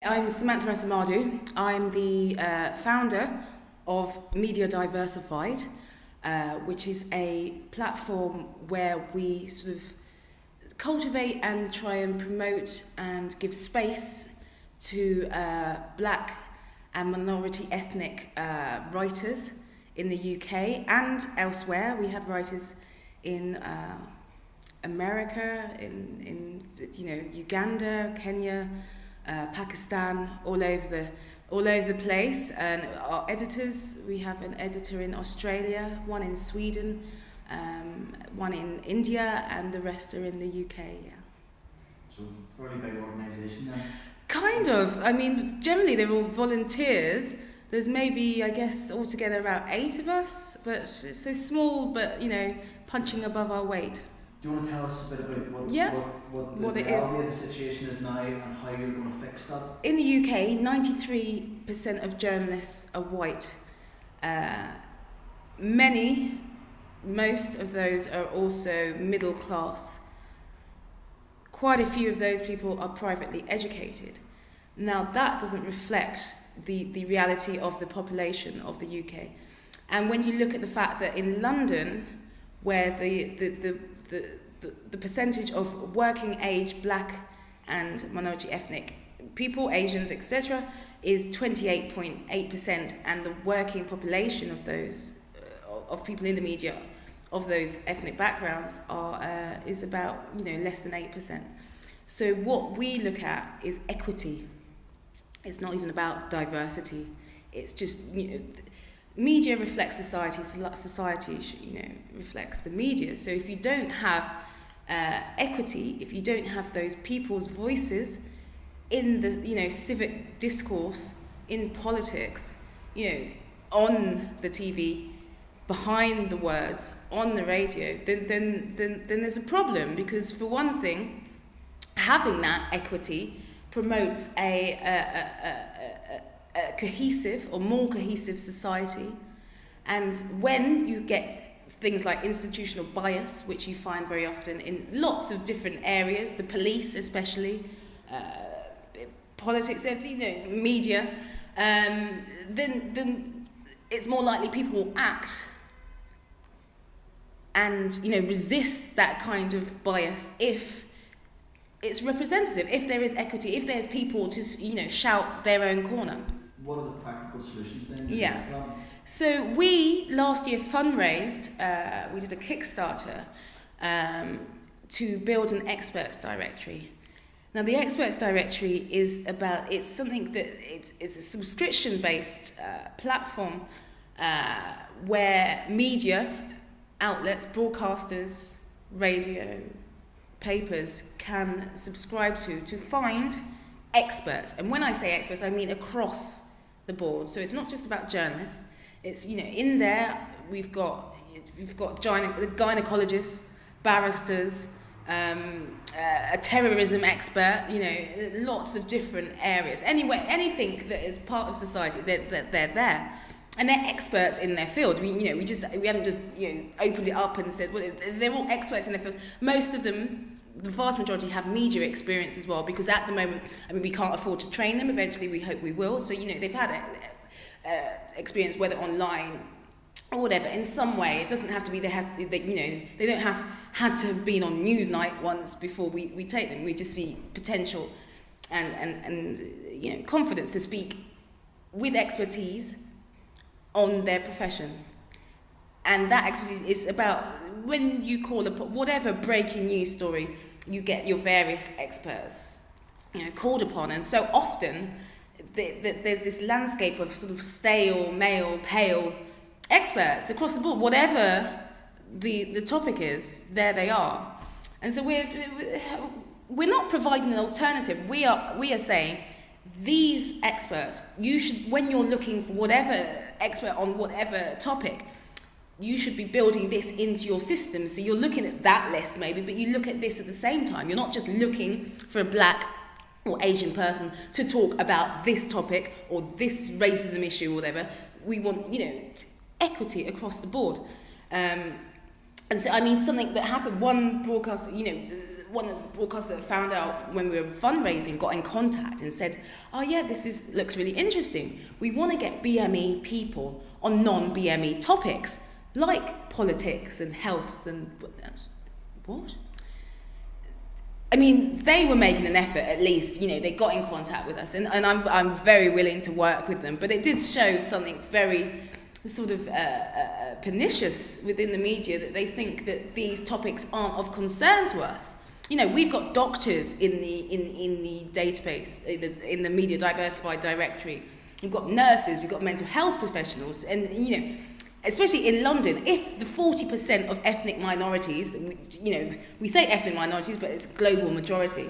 I'm Samantha Asumadu. I'm the founder of Media Diversified, which is a platform where we sort of cultivate and try and promote and give space to black and minority ethnic writers in the UK and elsewhere. We have writers in America, in Uganda, Kenya, Pakistan, all over the place. And our editors, we have an editor in Australia, one in Sweden, one in India, and the rest are in the UK. Yeah. So fairly big organisation then. Kind of. I mean, generally they're all volunteers. There's maybe, I guess, altogether about 8 of us, but it's so small, but punching above our weight. Do you want to tell us a bit about what the reality of the situation is now and how you're going to fix that? In the UK, 93% of journalists are white. Most of those are also middle class. Quite a few of those people are privately educated. Now that doesn't reflect the reality of the population of the UK. And when you look at the fact that in London, where the percentage of working age black and minority ethnic people, Asians, etc., is 28.8%, and the working population of those of people in the media of those ethnic backgrounds is about less than 8%. So what we look at is equity. It's not even about diversity. It's just media reflects society. Society reflects the media. So if you don't have equity, if you don't have those people's voices in the civic discourse, in politics, on the TV, behind the words, on the radio, then there's a problem, because for one thing, having that equity promotes a cohesive or more cohesive society. And when you get things like institutional bias, which you find very often in lots of different areas, the police especially, politics, media, then it's more likely people will act and resist that kind of bias if it's representative, if there is equity, if there's people to shout their own corner. What are the practical solutions then? Yeah. So we last year fundraised, we did a Kickstarter to build an experts directory. Now the experts directory it's something that it's a subscription-based platform where media outlets, broadcasters, radio, papers can subscribe to find experts. And when I say experts, I mean across the board. So it's not just about journalists. It's in there we've got gynecologists, barristers, a terrorism expert. Lots of different areas. Anyway, anything that is part of society, they're there. And they're experts in their field. We haven't just opened it up and said, well, they're all experts in their fields. Most of them, the vast majority, have media experience as well, because at the moment, we can't afford to train them. Eventually, we hope we will. So they've had experience, whether online or whatever, in some way. It doesn't have to be they don't have had to have been on Newsnight once before we take them. We just see potential and confidence to speak with expertise on their profession. And that expertise is about, when you call whatever breaking news story, you get your various experts called upon. And so often there's this landscape of sort of stale, male, pale experts across the board. Whatever the topic is, there they are. And so we're not providing an alternative. We are saying, these experts, you should, when you're looking for whatever expert on whatever topic, you should be building this into your system. So you're looking at that list maybe, but you look at this at the same time. You're not just looking for a black or Asian person to talk about this topic or this racism issue or whatever. We want, equity across the board. And so, something that happened, one broadcast, one broadcaster that found out when we were fundraising got in contact and said, oh yeah, looks really interesting. We want to get BME people on non-BME topics like politics and health and what? I mean, they were making an effort at least, they got in contact with us, and I'm very willing to work with them, but it did show something very sort of pernicious within the media, that they think that these topics aren't of concern to us. We've got doctors in the database, in the Media Diversified directory. We've got nurses, we've got mental health professionals, and especially in London, if the 40% of ethnic minorities, we say ethnic minorities, but it's a global majority,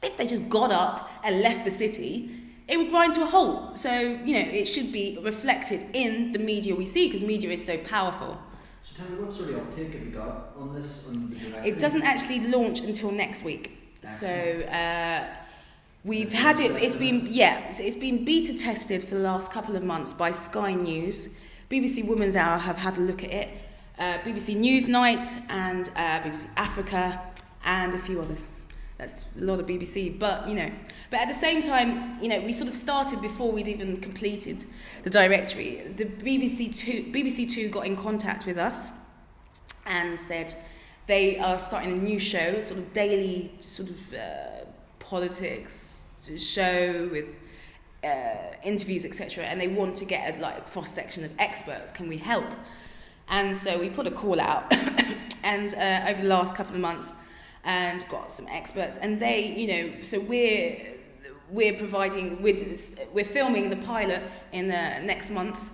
if they just got up and left the city, it would grind to a halt. So, it should be reflected in the media we see, because media is so powerful. So tell me, what sort of uptake have you got on this, on the directory? It doesn't actually launch until next week. Excellent. So we've had it, it's been beta tested for the last couple of months by Sky News. BBC Women's Hour have had a look at it, BBC Newsnight and BBC Africa and a few others. That's a lot of BBC, but but at the same time, we sort of started before we'd even completed the directory. The BBC Two got in contact with us and said they are starting a new show, sort of daily sort of politics show with interviews, etc. And they want to get a cross section of experts. Can we help? And so we put a call out, and over the last couple of months, and got some experts, and they, so we're providing, we're filming the pilots in next month,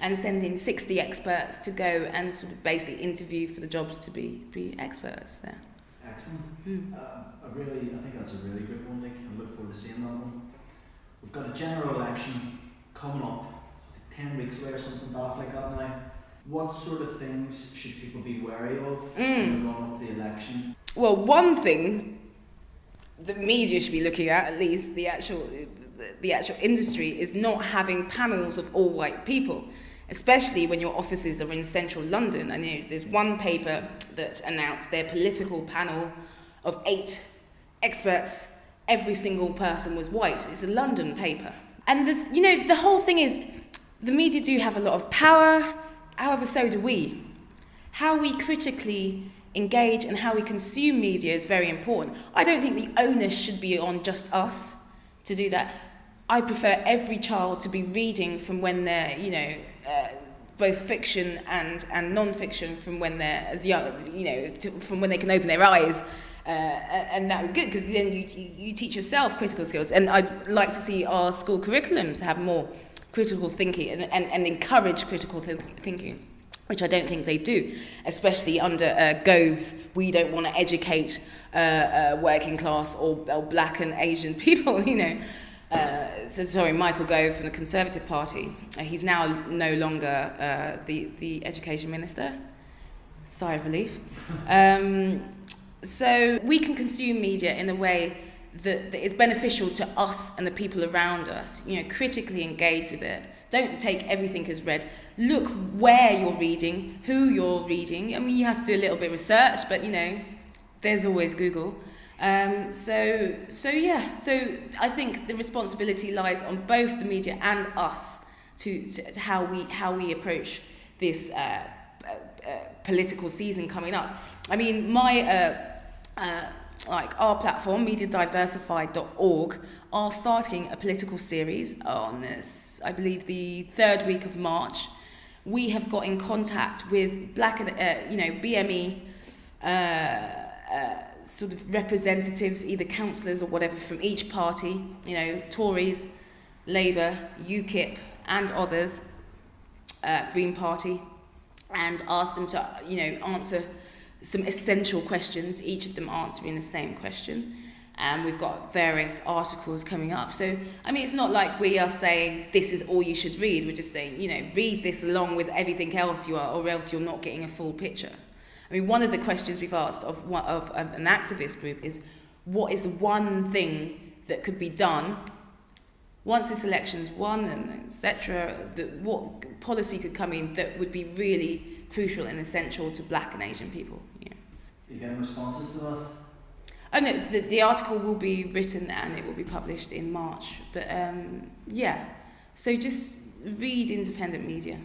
and sending 60 experts to go and sort of basically interview for the jobs to be experts there. Excellent. I think that's a really good one, Nick. I look forward to seeing that one. We've got a general election coming up, 10 weeks away or something daft like that now. What sort of things should people be wary of in the run up to the election? Well, one thing the media should be looking at least the actual industry, is not having panels of all white people, especially when your offices are in central London. I know there's one paper that announced their political panel of 8 experts. Every single person was white. It's a London paper. And the whole thing is, the media do have a lot of power, however so do we. How we critically engage and how we consume media is very important. I don't think the onus should be on just us to do that. I prefer every child to be reading from when they're, both fiction and non-fiction from when they're as young, from when they can open their eyes. And that would be good, because then you teach yourself critical skills. And I'd like to see our school curriculums have more critical thinking and encourage critical thinking, which I don't think they do, especially under Gove's we don't want to educate working class or black and Asian people, Michael Gove from the Conservative Party. He's now no longer the education minister. Sigh of relief. So we can consume media in a way that is beneficial to us and the people around us. Critically engage with it. Don't take everything as read. Look where you're reading, who you're reading. I mean, you have to do a little bit of research, but there's always Google. So I think the responsibility lies on both the media and us to how we approach this political season coming up. I mean, our platform, MediaDiversified.org, are starting a political series on this, I believe, the 3rd week of March. We have got in contact with black and BME sort of representatives, either councillors or whatever, from each party, Tories, Labour, UKIP, and others, Green Party, and asked them to answer some essential questions, each of them answering the same question. And we've got various articles coming up. So, I mean, it's not like we are saying this is all you should read. We're just saying, read this along with everything else you are, or else you're not getting a full picture. I mean, one of the questions we've asked of an activist group is, what is the one thing that could be done once this election's won, and etc., what policy could come in that would be really crucial and essential to black and Asian people? Are you getting responses to that? Oh no, the article will be written and it will be published in March. But yeah, so just read independent media.